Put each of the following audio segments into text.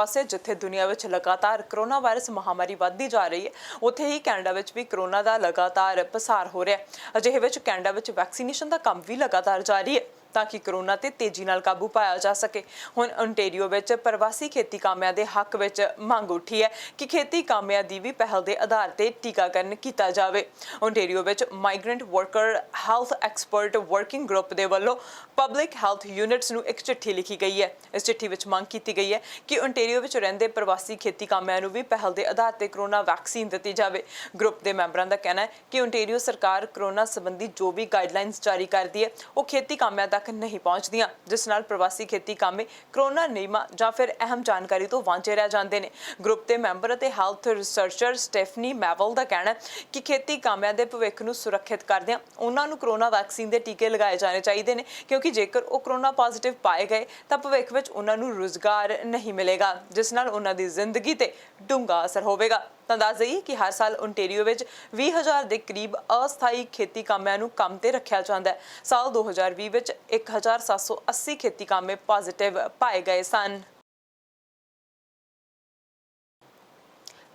ਪਾਸੇ ਜਿੱਥੇ ਦੁਨੀਆ ਵਿੱਚ ਲਗਾਤਾਰ ਕਰੋਨਾ ਵਾਇਰਸ ਮਹਾਮਾਰੀ ਵੱਧਦੀ ਜਾ ਰਹੀ ਹੈ, ਉੱਥੇ ਹੀ ਕੈਨੇਡਾ ਵਿੱਚ ਵੀ ਕਰੋਨਾ ਦਾ ਲਗਾਤਾਰ ਪਸਾਰ ਹੋ ਰਿਹਾ ਹੈ। ਅਜਿਹੇ ਵਿੱਚ ਕੈਨੇਡਾ ਵਿੱਚ ਵੈਕਸੀਨੇਸ਼ਨ ਦਾ ਕੰਮ ਵੀ ਲਗਾਤਾਰ ਜਾਰੀ ਹੈ ਤਾਂ ਕਿ ਕਰੋਨਾ ਤੇ ਤੇਜ਼ੀ ਨਾਲ ਕਾਬੂ ਪਾਇਆ ਜਾ ਸਕੇ। ਹੁਣ ਓਨਟਾਰੀਓ ਵਿੱਚ ਪ੍ਰਵਾਸੀ ਖੇਤੀ ਕਾਮਿਆਂ ਦੇ ਹੱਕ ਵਿੱਚ ਮੰਗ ਉੱਠੀ ਹੈ ਕਿ ਖੇਤੀ ਕਾਮਿਆਂ ਦੀ ਵੀ ਪਹਿਲ ਦੇ ਆਧਾਰ ਤੇ ਟੀਕਾਕਰਨ ਕੀਤਾ ਜਾਵੇ। ਓਨਟਾਰੀਓ ਵਿੱਚ migrant worker health expert working group ਦੇ ਵੱਲੋਂ ਪਬਲਿਕ ਹੈਲਥ ਯੂਨਿਟਸ ਨੂੰ ਇੱਕ ਚਿੱਠੀ ਲਿਖੀ ਗਈ ਹੈ। ਇਸ ਚਿੱਠੀ ਵਿੱਚ ਮੰਗ ਕੀਤੀ ਗਈ ਹੈ ਕਿ ਓਨਟਾਰੀਓ ਵਿੱਚ ਰਹਿੰਦੇ ਪ੍ਰਵਾਸੀ ਖੇਤੀ ਕਾਮਿਆਂ ਨੂੰ ਵੀ ਪਹਿਲ ਦੇ ਆਧਾਰ ਤੇ ਕਰੋਨਾ ਵੈਕਸੀਨ ਦਿੱਤੀ ਜਾਵੇ। ਗਰੁੱਪ ਦੇ ਮੈਂਬਰਾਂ ਦਾ ਕਹਿਣਾ ਹੈ ਕਿ ਓਨਟਾਰੀਓ ਸਰਕਾਰ ਕਰੋਨਾ ਸੰਬੰਧੀ ਜੋ ਵੀ ਗਾਈਡਲਾਈਨਸ ਜਾਰੀ ਕਰਦੀ ਹੈ ਉਹ ਖੇਤੀ ਕਾਮਿਆਂ ਤੱਕ ਨਹੀਂ ਪਹੁੰਚਦੀਆਂ, ਜਿਸ ਨਾਲ ਪ੍ਰਵਾਸੀ ਖੇਤੀ ਕਾਮੇ ਕਰੋਨਾ ਨਿਯਮਾਂ ਜਾਂ ਫਿਰ ਅਹਿਮ ਜਾਣਕਾਰੀ ਤੋਂ ਵਾਂਝੇ ਰਹਿ ਜਾਂਦੇ ਨੇ। ਗਰੁੱਪ ਦੇ ਮੈਂਬਰ ਅਤੇ ਹੈਲਥ ਰਿਸਰਚਰ ਸਟੈਫਨੀ ਮੈਵਲ ਦਾ ਕਹਿਣਾ ਹੈ ਕਿ ਖੇਤੀ ਕਾਮਿਆਂ ਦੇ ਭਵਿੱਖ ਨੂੰ ਸੁਰੱਖਿਅਤ ਕਰਦਿਆਂ ਉਹਨਾਂ ਨੂੰ ਕਰੋਨਾ ਵੈਕਸੀਨ ਦੇ ਟੀਕੇ ਲਗਾਏ ਜਾਣੇ ਚਾਹੀਦੇ ਨੇ, ਕਿਉਂਕਿ ਜੇਕਰ ਉਹ ਕਰੋਨਾ ਪੋਜ਼ਿਟਿਵ ਪਾਏ ਗਏ ਤਾਂ ਭਵਿੱਖ ਵਿੱਚ ਉਹਨਾਂ ਨੂੰ ਰੁਜ਼ਗਾਰ ਨਹੀਂ ਮਿਲੇਗਾ, ਜਿਸ ਨਾਲ ਉਹਨਾਂ ਦੀ ਜ਼ਿੰਦਗੀ ਤੇ ਡੂੰਘਾ ਅਸਰ ਹੋਵੇਗਾ। ਤਾਂ ਦੱਸ ਦੇਈਏ ਕਿ ਹਰ ਸਾਲ ਓਨਟਾਰੀਓ ਵਿੱਚ 20,000 ਦੇ ਕਰੀਬ ਅਸਥਾਈ ਖੇਤੀ ਕਾਮਿਆਂ ਨੂੰ ਕੰਮ ਤੇ ਰੱਖਿਆ ਜਾਂਦਾ ਹੈ। ਸਾਲ 2020 ਵਿੱਚ 1,780 ਖੇਤੀ ਕਾਮੇ ਪੋਜ਼ਿਟਿਵ ਪਾਏ ਗਏ ਸਨ।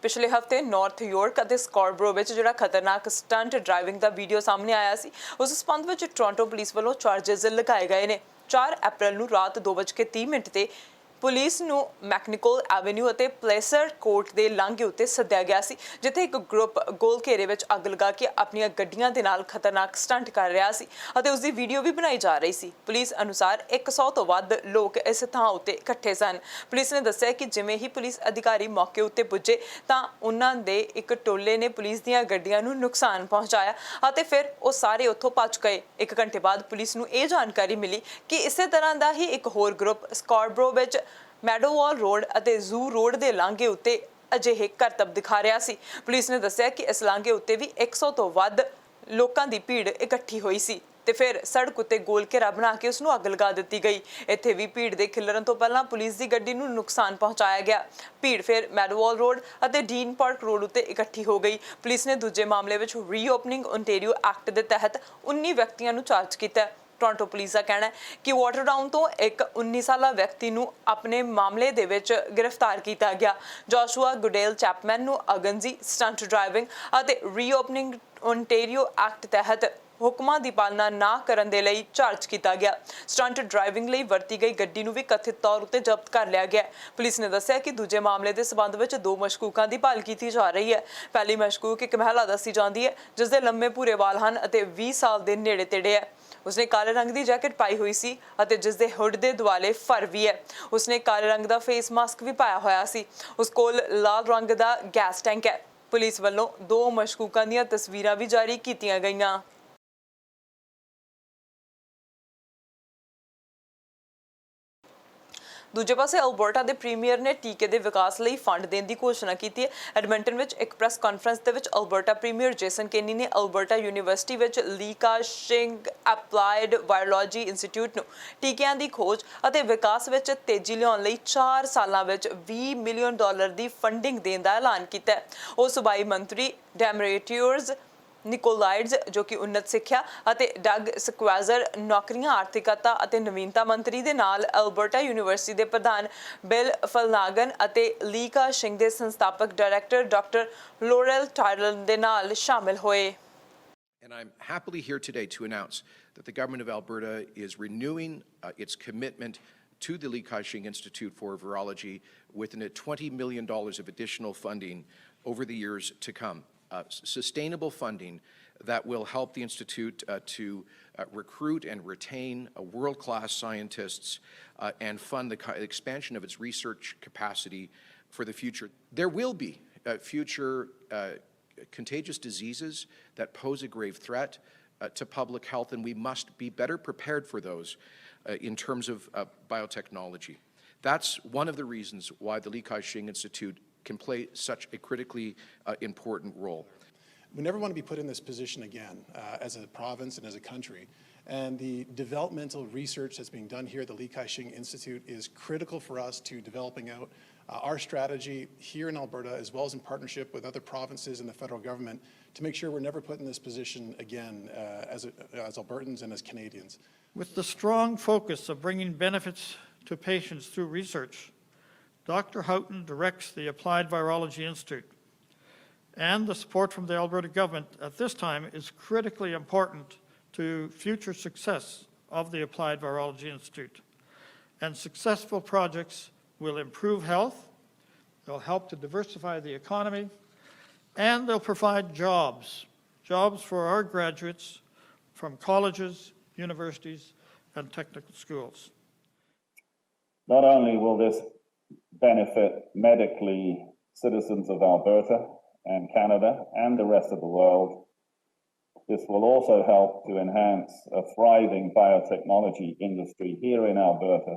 ਪਿਛਲੇ ਹਫਤੇ ਨਾਰਥ ਯਾਰਕ ਅਤੇ ਸਕਾਰਬਰੋ ਵਿੱਚ ਜਿਹੜਾ ਖਤਰਨਾਕ ਸਟੰਟ ਡਰਾਈਵਿੰਗ ਦਾ ਵੀਡੀਓ ਸਾਹਮਣੇ ਆਇਆ ਸੀ, ਉਸ ਸੰਬੰਧ ਵਿੱਚ ਟੋਰਾਂਟੋ ਪੁਲਿਸ ਵੱਲੋਂ ਚਾਰਜਸ ਲਗਾਏ ਗਏ ਨੇ। 4 ਅਪ੍ਰੈਲ ਨੂੰ ਰਾਤ 2:30 ਤੇ ਪੁਲਿਸ ਨੂੰ ਮੈਕਨਿਕਲ ਐਵੇਨਿਊ ਅਤੇ ਪਲੇਸਰ ਕੋਰਟ ਦੇ ਲਾਂਘੇ ਉੱਤੇ ਸੱਦਿਆ ਗਿਆ ਸੀ, ਜਿੱਥੇ ਇੱਕ ਗਰੁੱਪ ਗੋਲ ਘੇਰੇ ਵਿੱਚ ਅੱਗ ਲਗਾ ਕੇ ਆਪਣੀਆਂ ਗੱਡੀਆਂ ਦੇ ਨਾਲ ਖਤਰਨਾਕ ਸਟੰਟ ਕਰ ਰਿਹਾ ਸੀ ਅਤੇ ਉਸ ਦੀ ਵੀਡੀਓ ਵੀ ਬਣਾਈ ਜਾ ਰਹੀ ਸੀ। ਪੁਲਿਸ ਅਨੁਸਾਰ 100 ਤੋਂ ਵੱਧ ਲੋਕ ਇਸ ਥਾਂ ਉੱਤੇ ਇਕੱਠੇ ਸਨ। ਪੁਲਿਸ ਨੇ ਦੱਸਿਆ ਕਿ ਜਿਵੇਂ ਹੀ ਪੁਲਿਸ ਅਧਿਕਾਰੀ ਮੌਕੇ ਉੱਤੇ ਪੁੱਜੇ ਤਾਂ ਉਹਨਾਂ ਦੇ ਇੱਕ ਟੋਲੇ ਨੇ ਪੁਲਿਸ ਦੀਆਂ ਗੱਡੀਆਂ ਨੂੰ ਨੁਕਸਾਨ ਪਹੁੰਚਾਇਆ ਅਤੇ ਫਿਰ ਉਹ ਸਾਰੇ ਉੱਥੋਂ ਭੱਜ ਗਏ। 1 ਘੰਟੇ ਬਾਅਦ ਪੁਲਿਸ ਨੂੰ ਇਹ ਜਾਣਕਾਰੀ ਮਿਲੀ ਕਿ ਇਸੇ ਤਰ੍ਹਾਂ ਦਾ ਹੀ ਇੱਕ ਹੋਰ ਗਰੁੱਪ ਸਕਾਰਬਰੋ ਵਿੱਚ ਮੈਡੋਵਾਲ ਰੋਡ ਅਤੇ ਜ਼ੂ ਰੋਡ ਦੇ ਲਾਂਘੇ ਉੱਤੇ ਅਜਿਹੇ ਕਰਤੱਵ ਦਿਖਾ ਰਿਹਾ ਸੀ। ਪੁਲਿਸ ਨੇ ਦੱਸਿਆ ਕਿ ਇਸ ਲਾਂਘੇ ਉੱਤੇ ਵੀ 100 ਤੋਂ ਵੱਧ ਲੋਕਾਂ ਦੀ ਭੀੜ ਇਕੱਠੀ ਹੋਈ ਸੀ ਤੇ ਫਿਰ ਸੜਕ ਉੱਤੇ ਗੋਲ ਘੇਰਾ ਬਣਾ ਕੇ ਉਸ ਨੂੰ ਅੱਗ ਲਗਾ ਦਿੱਤੀ ਗਈ। ਇੱਥੇ ਵੀ ਭੀੜ ਦੇ ਖਿਲਰਨ ਤੋਂ ਪਹਿਲਾਂ ਪੁਲਿਸ ਦੀ ਗੱਡੀ ਨੂੰ ਨੁਕਸਾਨ ਪਹੁੰਚਾਇਆ ਗਿਆ। ਭੀੜ ਫਿਰ ਮੈਡੋਵਾਲ ਰੋਡ ਅਤੇ ਡੀਨ ਪਾਰਕ ਰੋਡ ਉੱਤੇ ਇਕੱਠੀ ਹੋ ਗਈ। ਪੁਲਿਸ ਨੇ ਦੂਜੇ ਮਾਮਲੇ ਵਿੱਚ ਰੀਓਪਨਿੰਗ ਓਨਟਾਰੀਓ ਐਕਟ ਦੇ ਤਹਿਤ 19 ਵਿਅਕਤੀਆਂ ਨੂੰ ਚਾਰਜ ਕੀਤਾ। ਟੋਰਾਂਟੋ ਪੁਲਿਸ ਦਾ ਕਹਿਣਾ ਹੈ ਕਿ ਵਾਟਰਡਾਊਨ ਤੋਂ ਇੱਕ 19 ਸਾਲਾ ਵਿਅਕਤੀ ਨੂੰ ਆਪਣੇ ਮਾਮਲੇ ਦੇ ਵਿੱਚ ਗ੍ਰਿਫਤਾਰ ਕੀਤਾ ਗਿਆ। ਜੋਸ਼ੂਆ ਗੁਡੇਲ ਚੈਪਮੈਨ ਨੂੰ ਅਗਨਜੀ ਸਟੰਟ ਡਰਾਈਵਿੰਗ ਅਤੇ ਰੀਓਪਨਿੰਗ ਓਨਟਾਰੀਓ ਐਕਟ ਤਹਿਤ ਹੁਕਮਾਂ ਦੀ ਪਾਲਣਾ ਨਾ ਕਰਨ ਦੇ ਲਈ ਚਾਰਜ ਕੀਤਾ ਗਿਆ। ਸਟੰਟ ਡਰਾਈਵਿੰਗ ਲਈ ਵਰਤੀ ਗਈ ਗੱਡੀ ਨੂੰ ਵੀ ਕਥਿਤ ਤੌਰ ਉੱਤੇ ਜ਼ਬਤ ਕਰ ਲਿਆ ਗਿਆ। ਪੁਲਿਸ ਨੇ ਦੱਸਿਆ ਕਿ ਦੂਜੇ ਮਾਮਲੇ ਦੇ ਸਬੰਧ ਵਿੱਚ 2 ਮਸ਼ਕੂਕਾਂ ਦੀ ਭਾਲ ਕੀਤੀ ਜਾ ਰਹੀ ਹੈ। ਪਹਿਲੀ ਮਸ਼ਕੂਕ ਇੱਕ ਮਹਿਲਾ ਦੱਸੀ ਜਾਂਦੀ ਹੈ ਜਿਸ ਦੇ ਲੰਮੇ ਭੂਰੇ ਵਾਲ ਹਨ ਅਤੇ 20 ਸਾਲ ਦੇ ਨੇੜੇ ਤੇੜੇ ਹੈ। ਉਸਨੇ ਕਾਲੇ ਰੰਗ ਦੀ ਜੈਕਟ ਪਾਈ ਹੋਈ ਸੀ ਅਤੇ ਜਿਸ ਦੇ ਹੁੱਡ ਦੇ ਦੁਆਲੇ ਫਰ ਵੀ ਹੈ। ਉਸਨੇ ਕਾਲੇ ਰੰਗ ਦਾ ਫੇਸ ਮਾਸਕ ਵੀ ਪਾਇਆ ਹੋਇਆ ਸੀ। ਉਸ ਕੋਲ ਲਾਲ ਰੰਗ ਦਾ ਗੈਸ ਟੈਂਕ ਹੈ। ਪੁਲਿਸ ਵੱਲੋਂ 2 ਮਸ਼ਕੂਕਾਂ ਦੀਆਂ ਤਸਵੀਰਾਂ ਵੀ ਜਾਰੀ ਕੀਤੀਆਂ ਗਈਆਂ। ਦੂਜੇ ਪਾਸੇ ਅਲਬਰਟਾ ਦੇ ਪ੍ਰੀਮੀਅਰ ਨੇ ਟੀਕੇ ਦੇ ਵਿਕਾਸ ਲਈ ਫੰਡ ਦੇਣ ਦੀ ਘੋਸ਼ਣਾ ਕੀਤੀ ਹੈ। ਐਡਮਿੰਟਨ ਵਿੱਚ ਇੱਕ ਪ੍ਰੈਸ ਕਾਨਫਰੰਸ ਦੇ ਵਿੱਚ ਅਲਬਰਟਾ ਪ੍ਰੀਮੀਅਰ ਜੇਸਨ ਕੇਨੀ ਨੇ ਅਲਬਰਟਾ ਯੂਨੀਵਰਸਿਟੀ ਵਿੱਚ ਲੀਕਾਸ਼ਿੰਗ ਐਪਲਾਈਡ ਵਾਇਰੋਲੋਜੀ ਇੰਸਟੀਚਿਊਟ ਨੂੰ ਟੀਕਿਆਂ ਦੀ ਖੋਜ ਅਤੇ ਵਿਕਾਸ ਵਿੱਚ ਤੇਜ਼ੀ ਲਿਆਉਣ ਲਈ 4 ਸਾਲਾਂ ਵਿੱਚ $20 ਮਿਲੀਅਨ ਦੀ ਫੰਡਿੰਗ ਦੇਣ ਦਾ ਐਲਾਨ ਕੀਤਾ ਹੈ। ਉਹ ਸੂਬਾਈ ਮੰਤਰੀ ਡੈਮਰੇਟਿਊਰਜ਼ ਨਿਕੋਲਾਈਡਜ਼ ਜੋ ਕਿ ਉੱਨਤ ਸਿੱਖਿਆ ਅਤੇ ਡਗ ਸਕੁਐਜ਼ਰ ਨੌਕਰੀਆਂ ਆਰਥਿਕਤਾ ਅਤੇ ਨਵੀਨਤਾ ਮੰਤਰੀ ਦੇ ਨਾਲ ਅਲਬਰਟਾ ਯੂਨੀਵਰਸਿਟੀ ਦੇ ਪ੍ਰਧਾਨ ਬਿਲ ਫਲਨਾਗਨ ਅਤੇ ਲੀਕਾਸ਼ਿੰਗ ਦੇ ਸੰਸਥਾਪਕ ਡਾਇਰੈਕਟਰ ਡਾਕਟਰ ਲੋਰੈਲ ਟਾਇਲਨ ਦੇ ਨਾਲ ਸ਼ਾਮਿਲ ਹੋਏ। And I'm happily here today to announce that the government of Alberta is renewing its commitment to the Leakashing Institute for Virology with $20 million of additional funding over the years to come. Sustainable funding that will help the Institute to recruit and retain world-class scientists and fund the expansion of its research capacity for the future. There will be future contagious diseases that pose a grave threat to public health, and we must be better prepared for those in terms of biotechnology. That's one of the reasons why the Leakashing Institute can play such a critically important role. We never want to be put in this position again as a province and as a country. And the developmental research that's being done here at the Leakashing Institute is critical for us to developing out our strategy here in Alberta, as well as in partnership with other provinces and the federal government, to make sure we're never put in this position again as Albertans and as Canadians. With the strong focus of bringing benefits to patients through research, Dr. Houghton directs the Applied Virology Institute, and the support from the Alberta government at this time is critically important to future success of the Applied Virology Institute. And successful projects will improve health, they'll help to diversify the economy, and they'll provide jobs for our graduates from colleges, universities, and technical schools. Not only will this benefit medically citizens of Alberta and Canada and the rest of the world, this will also help to enhance a thriving biotechnology industry here in Alberta.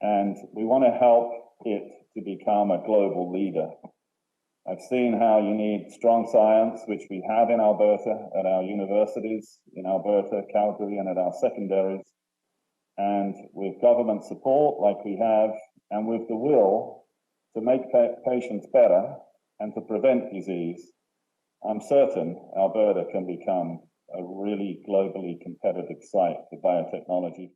And we want to help it to become a global leader. I've seen how you need strong science, which we have in Alberta at our universities in Alberta, Calgary, and at our secondaries. And with government support like we have, and with the will to make patients better and to prevent disease, I'm certain Alberta can become a really globally competitive site for biotechnology.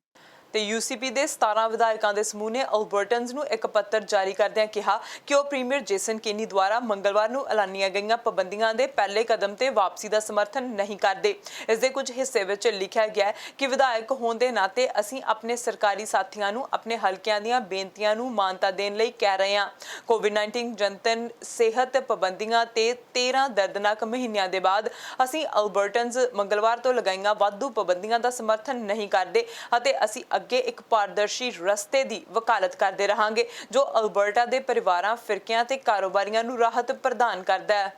ਤੇ UCP ਦੇ 17 ਵਿਧਾਇਕਾਂ ਦੇ ਸਮੂਹ ਨੇ ਅਲਬਰਟਨਜ਼ ਨੂੰ ਇੱਕ ਪੱਤਰ ਜਾਰੀ ਕਰਦਿਆਂ ਕਿਹਾ ਕਿ ਉਹ ਪ੍ਰੀਮੀਅਰ ਜੇਸਨ ਕੇਨੀ ਦੁਆਰਾ ਮੰਗਲਵਾਰ ਨੂੰ ਐਲਾਨੀਆਂ ਗਈਆਂ ਪਾਬੰਦੀਆਂ ਦੇ ਪਹਿਲੇ ਕਦਮ ਤੇ ਵਾਪਸੀ ਦਾ ਸਮਰਥਨ ਨਹੀਂ ਕਰਦੇ। ਇਸ ਦੇ ਕੁਝ ਹਿੱਸੇ ਵਿੱਚ ਲਿਖਿਆ ਗਿਆ ਹੈ ਕਿ ਵਿਧਾਇਕ ਹੋਣ ਦੇ ਨਾਤੇ ਅਸੀਂ ਆਪਣੇ ਸਰਕਾਰੀ ਸਾਥੀਆਂ ਨੂੰ ਆਪਣੇ ਹਲਕਿਆਂ ਦੀਆਂ ਬੇਨਤੀਆਂ ਨੂੰ ਮਾਨਤਾ ਦੇਣ ਲਈ ਕਹਿ ਰਹੇ ਹਾਂ। ਕੋਵਿਡ-19 ਜਨਤਨ ਸਿਹਤ ਪਾਬੰਦੀਆਂ ਤੇ 13 ਦਰਦਨਾਕ ਮਹੀਨਿਆਂ ਦੇ ਬਾਅਦ ਅਸੀਂ ਅਲਬਰਟਨਜ਼ ਮੰਗਲਵਾਰ ਤੋਂ ਲਗਾਈਆਂ ਵਾਧੂ ਪਾਬੰਦੀਆਂ ਦਾ ਸਮਰਥਨ ਨਹੀਂ ਕਰਦੇ ਅਤੇ ਅਸੀਂ ਅੱਗੇ ਇੱਕ ਪਾਰਦਰਸ਼ੀ ਰਸਤੇ ਦੀ ਵਕਾਲਤ ਕਰਦੇ ਰਹਾਂਗੇ ਜੋ ਅਲਬਰਟਾ ਦੇ ਪਰਿਵਾਰਾਂ, ਫਿਰਕਿਆਂ ਤੇ ਕਾਰੋਬਾਰੀਆਂ ਨੂੰ ਰਾਹਤ ਪ੍ਰਦਾਨ ਕਰਦਾ ਹੈ।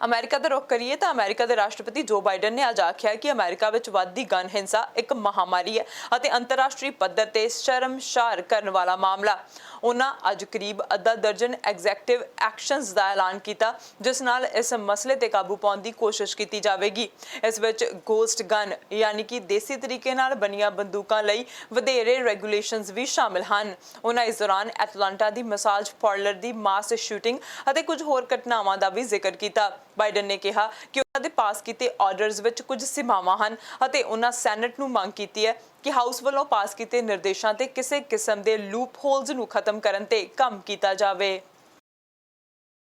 ਅਮਰੀਕਾ ਦਾ ਰੁਖ ਕਰੀਏ ਤਾਂ ਅਮਰੀਕਾ ਦੇ ਰਾਸ਼ਟਰਪਤੀ ਜੋ ਬਾਈਡਨ ਨੇ ਅੱਜ ਆਖਿਆ ਕਿ ਅਮਰੀਕਾ ਵਿੱਚ ਵੱਧਦੀ ਗਨ ਹਿੰਸਾ ਇੱਕ ਮਹਾਮਾਰੀ ਹੈ ਅਤੇ ਅੰਤਰਰਾਸ਼ਟਰੀ ਪੱਧਰ ਤੇ ਸ਼ਰਮਸ਼ਾਰ ਕਰਨ ਵਾਲਾ ਮਾਮਲਾ। ਉਹਨਾਂ ਅੱਜ ਕਰੀਬ ਅੱਧਾ ਦਰਜਨ ਐਗਜ਼ੈਕਟਿਵ ਐਕਸ਼ਨਸ ਦਾ ਐਲਾਨ ਕੀਤਾ ਜਿਸ ਨਾਲ ਇਸ ਮਸਲੇ ਤੇ ਕਾਬੂ ਪਾਉਣ ਦੀ ਕੋਸ਼ਿਸ਼ ਕੀਤੀ ਜਾਵੇਗੀ। ਇਸ ਵਿੱਚ ਗੋਸਟ ਗਨ ਯਾਨੀ ਕਿ ਦੇਸੀ ਤਰੀਕੇ ਨਾਲ ਬਣੀਆਂ ਬੰਦੂਕਾਂ ਲਈ ਵਧੇਰੇ ਰੈਗੂਲੇਸ਼ਨਸ ਵੀ ਸ਼ਾਮਿਲ ਹਨ। ਉਹਨਾਂ ਇਸ ਦੌਰਾਨ ਐਟਲਾਂਟਾ ਦੀ ਮਸਾਜ ਪਾਰਲਰ ਦੀ ਮਾਸ ਸ਼ੂਟਿੰਗ ਅਤੇ ਕੁਝ ਹੋਰ ਘਟਨਾਵਾਂ ਦਾ ਵੀ ਜ਼ਿਕਰ ਕੀਤਾ। ਬਾਈਡਨ ਨੇ ਕਿਹਾ ਕਿ ਉਹਨਾਂ ਦੇ ਪਾਸ ਕੀਤੇ ਆਰਡਰਸ ਵਿੱਚ ਕੁਝ ਸੀਮਾਵਾਂ ਹਨ ਅਤੇ ਉਹਨਾਂ ਸੈਨੇਟ ਨੂੰ ਮੰਗ ਕੀਤੀ ਹੈ ਕਿ ਹਾਊਸ ਵੱਲੋਂ ਪਾਸ ਕੀਤੇ ਨਿਰਦੇਸ਼ਾਂ ਤੇ ਕਿਸੇ ਕਿਸਮ ਦੇ ਲੂਪ ਹੋਲਸ ਨੂੰ ਖਤਮ ਕਰਨ ਤੇ ਕੰਮ ਕੀਤਾ ਜਾਵੇ।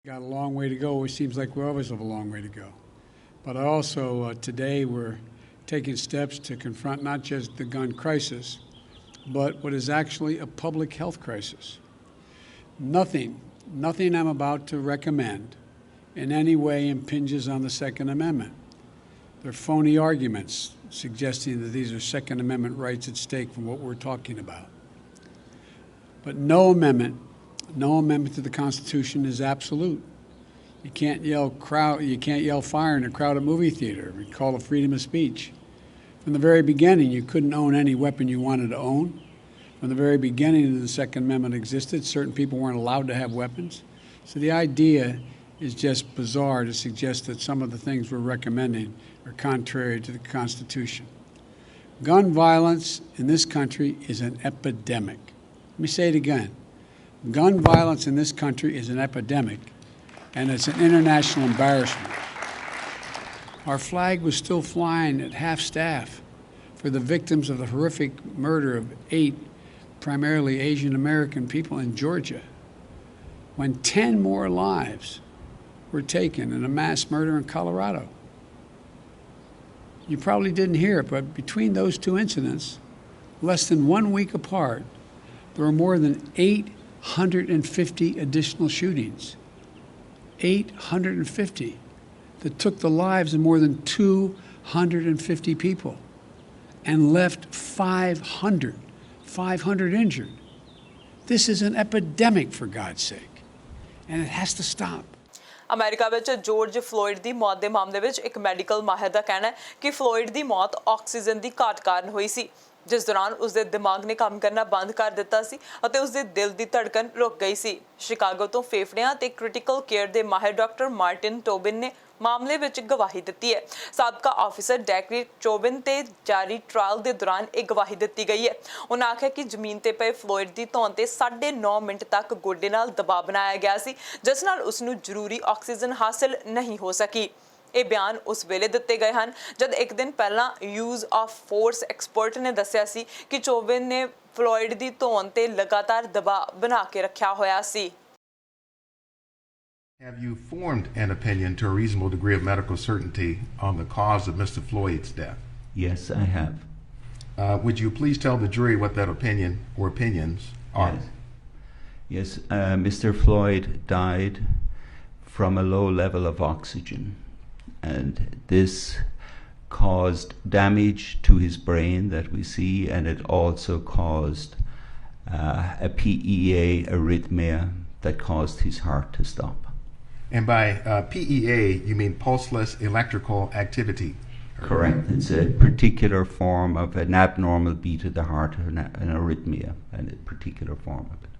Got a long way to go. It seems like we always have a long way to go. But also today we're taking steps to confront not just the gun crisis, but what is actually a public health crisis. Nothing I'm about to recommend in any way impinges on the Second Amendment. They're phony arguments suggesting that these are Second Amendment rights at stake from what we're talking about. But no amendment to the Constitution is absolute. You can't yell fire in a crowded movie theater. We call it freedom of speech. From the very beginning, you couldn't own any weapon you wanted to own. From the very beginning the Second Amendment existed, certain people weren't allowed to have weapons. So the idea is just bizarre to suggest that some of the things we're recommending are contrary to the Constitution. Gun violence in this country is an epidemic. Let me say it again. Gun violence in this country is an epidemic, and it's an international embarrassment. Our flag was still flying at half-staff for the victims of the horrific murder of 8 primarily Asian American people in Georgia, when 10 more lives were taken in a mass murder in Colorado. You probably didn't hear it, but between those two incidents, less than 1 week apart, there were more than 850 additional shootings. 850 that took the lives of more than 250 people and left 500 injured. This is an epidemic, for God's sake, and it has to stop. America ਵਿੱਚ George Floyd ਦੀ ਮੌਤ ਦੇ ਮਾਮਲੇ ਵਿੱਚ ਇੱਕ medical ਮਾਹਿਰ ਦਾ ਕਹਿਣਾ ਹੈ ਕਿ ਫਲੋਇਡ ਦੀ ਮੌਤ ਆਕਸੀਜਨ ਦੀ ਘਾਟ ਕਾਰਨ ਹੋਈ ਸੀ ਜਿਸ ਦੌਰਾਨ ਉਸਦੇ ਦਿਮਾਗ ਨੇ ਕੰਮ ਕਰਨਾ ਬੰਦ ਕਰ ਦਿੱਤਾ ਸੀ ਅਤੇ ਉਸਦੇ ਦਿਲ ਦੀ ਧੜਕਨ ਰੁਕ ਗਈ ਸੀ। ਸ਼ਿਕਾਗੋ ਤੋਂ ਫੇਫੜਿਆਂ ਤੇ ਕ੍ਰਿਟੀਕਲ ਕੇਅਰ ਦੇ ਮਾਹਿਰ ਡਾਕਟਰ ਮਾਰਟਿਨ ਟੋਬਿਨ ਨੇ ਮਾਮਲੇ ਵਿੱਚ ਗਵਾਹੀ ਦਿੱਤੀ ਹੈ। ਸਾਬਕਾ ਆਫੀਸਰ ਡੈਕਰੀ ਟੋਬਿਨ ਤੇ ਜਾਰੀ ਟ੍ਰਾਇਲ ਦੇ ਦੌਰਾਨ ਇਹ ਗਵਾਹੀ ਦਿੱਤੀ ਗਈ ਹੈ। ਉਹਨਾਂ ਆਖਿਆ ਕਿ ਜ਼ਮੀਨ ਤੇ ਪਏ ਫਲੋਇਡ ਦੀ ਧੌਣ ਤੇ 9.5 ਮਿੰਟ ਤੱਕ ਗੋਡੇ ਨਾਲ ਦਬਾਅ ਬਣਾਇਆ ਗਿਆ ਸੀ ਜਿਸ ਨਾਲ ਉਸ ਨੂੰ ਜ਼ਰੂਰੀ ਆਕਸੀਜਨ ਹਾਸਲ ਨਹੀਂ ਹੋ ਸਕੀ। ਇਹ ਬਿਆਨ ਉਸ ਵੇਲੇ ਦਿੱਤੇ ਗਏ ਹਨ ਜਦ ਇੱਕ ਦਿਨ ਪਹਿਲਾਂ ਯੂਜ਼ ਆਫ ਫੋਰਸ ਐਕਸਪਰਟ ਨੇ ਦੱਸਿਆ ਸੀ ਕਿ ਟੋਬਿਨ ਨੇ ਫਲੋਇਡ ਦੀ ਧੌਣ ਤੇ ਲਗਾਤਾਰ ਦਬਾਅ ਬਣਾ ਕੇ ਰੱਖਿਆ ਹੋਇਆ ਸੀ। Have you formed an opinion to a reasonable degree of medical certainty on the cause of Mr. Floyd's death? Yes, I have. Would you please tell the jury what that opinion or opinions are? Yes, Mr. Floyd died from a low level of oxygen, and this caused damage to his brain that we see, and it also caused a PEA arrhythmia that caused his heart to stop. And by PEA, you mean pulseless electrical activity? Correct. It's a particular form of an abnormal beat of the heart, an arrhythmia, and a particular form of it.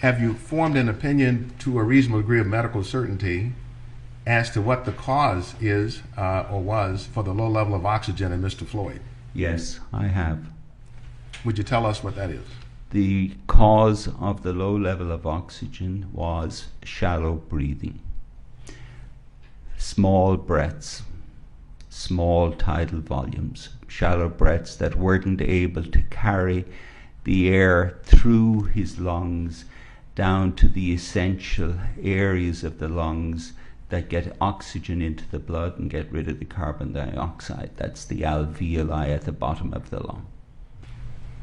Have you formed an opinion to a reasonable degree of medical certainty as to what the cause is or was for the low level of oxygen in Mr. Floyd? Yes, I have. Would you tell us what that is? The cause of the low level of oxygen was shallow breathing, small breaths, small tidal volumes, shallow breaths that weren't able to carry the air through his lungs down to the essential areas of the lungs that get oxygen into the blood and get rid of the carbon dioxide. That's the alveoli at the bottom of the lung.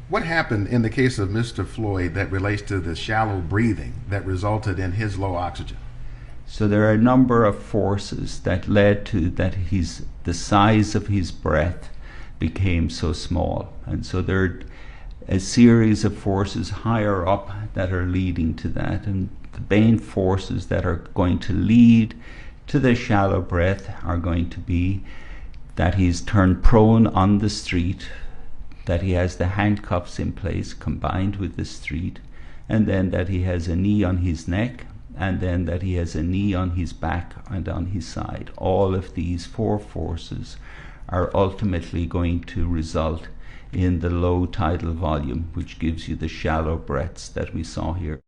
What happened in the case of Mr. Floyd that relates to the shallow breathing that resulted in his low oxygen? So there are a number of forces that led to that the size of his breath became so small. And so there are a series of forces higher up that are leading to that. And the main forces that are going to lead to the shallow breath are going to be that he's turned prone on the street, that he has the handcuffs in place combined with the street, and then that he has a knee on his neck, and then that he has a knee on his back and on his side. All of these four forces are ultimately going to result in the low tidal volume, which gives you the shallow breaths that we saw here.